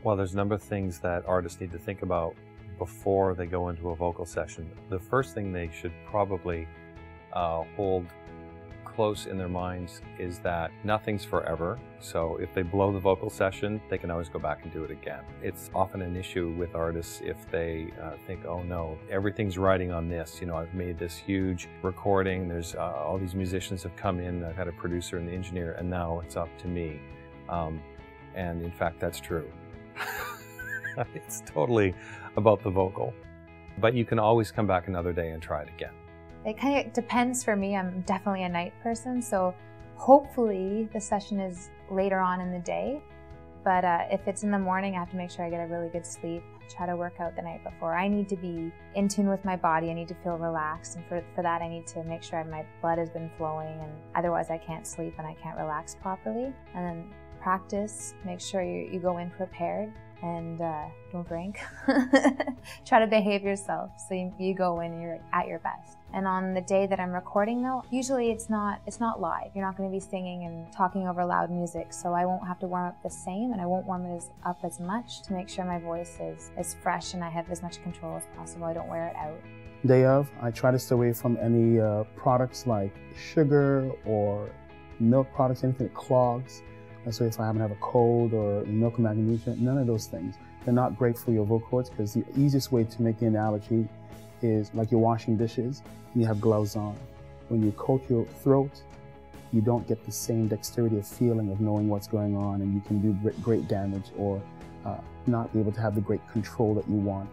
Well, there's a number of things that artists need to think about before they go into a vocal session. The first thing they should probably hold close in their minds is that nothing's forever. So if they blow the vocal session, they can always go back and do it again. It's often an issue with artists if they think, oh no, everything's riding on this. You know, I've made this huge recording. There's all these musicians have come in. I've had a producer and an engineer, and now it's up to me. And in fact, that's true. It's totally about the vocal. But you can always come back another day and try it again. It kind of depends for me. I'm definitely a night person, so hopefully the session is later on in the day. But if it's in the morning, I have to make sure I get a really good sleep, try to work out the night before. I need to be in tune with my body. I need to feel relaxed, and for that I need to make sure my blood has been flowing, and otherwise I can't sleep and I can't relax properly. And then practice, make sure you go in prepared, and don't drink. Try to behave yourself so you go in and you're at your best. And on the day that I'm recording though, usually it's not live. You're not going to be singing and talking over loud music, so I won't have to warm up the same, and I won't warm it up as much to make sure my voice is fresh and I have as much control as possible. I don't wear it out. Day of, I try to stay away from any products like sugar or milk products, anything that clogs. So if I happen to have a cold or milk and magnesia, none of those things. They're not great for your vocal cords, because the easiest way to make the analogy is like you're washing dishes and you have gloves on. When you coat your throat, you don't get the same dexterity of feeling of knowing what's going on, and you can do great damage or not be able to have the great control that you want.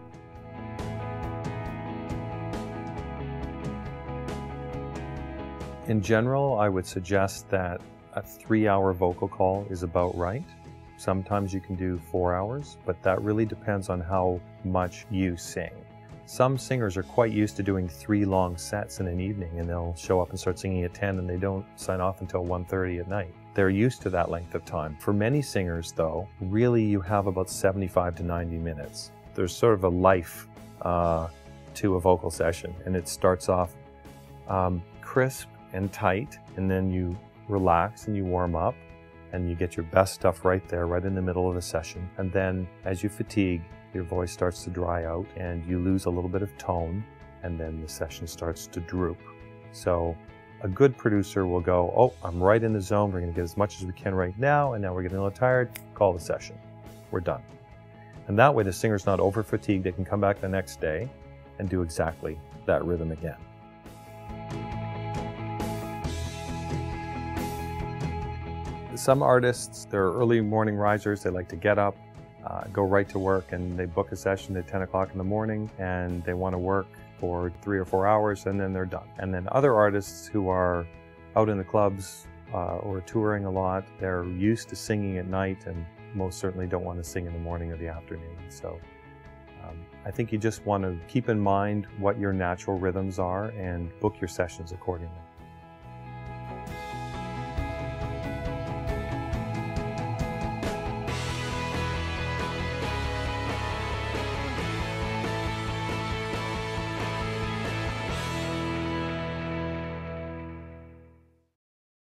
In general, I would suggest that a 3-hour vocal call is about right. Sometimes you can do 4 hours, but that really depends on how much you sing. Some singers are quite used to doing 3 long sets in an evening, and they'll show up and start singing at 10 and they don't sign off until 1:30 at night. They're used to that length of time. For many singers though, really you have about 75 to 90 minutes. There's sort of a life to a vocal session, and it starts off crisp and tight, and then you relax and you warm up and you get your best stuff right there, right in the middle of the session. And then as you fatigue, your voice starts to dry out and you lose a little bit of tone, and then the session starts to droop. So a good producer will go, oh, I'm right in the zone. We're going to get as much as we can right now, and now we're getting a little tired. Call the session. We're done. And that way the singer's not over fatigued. They can come back the next day and do exactly that rhythm again. Some artists, they're early morning risers. They like to get up, go right to work, and they book a session at 10 o'clock in the morning, and they want to work for 3 or 4 hours, and then they're done. And then other artists who are out in the clubs or touring a lot, they're used to singing at night and most certainly don't want to sing in the morning or the afternoon. So I think you just want to keep in mind what your natural rhythms are and book your sessions accordingly.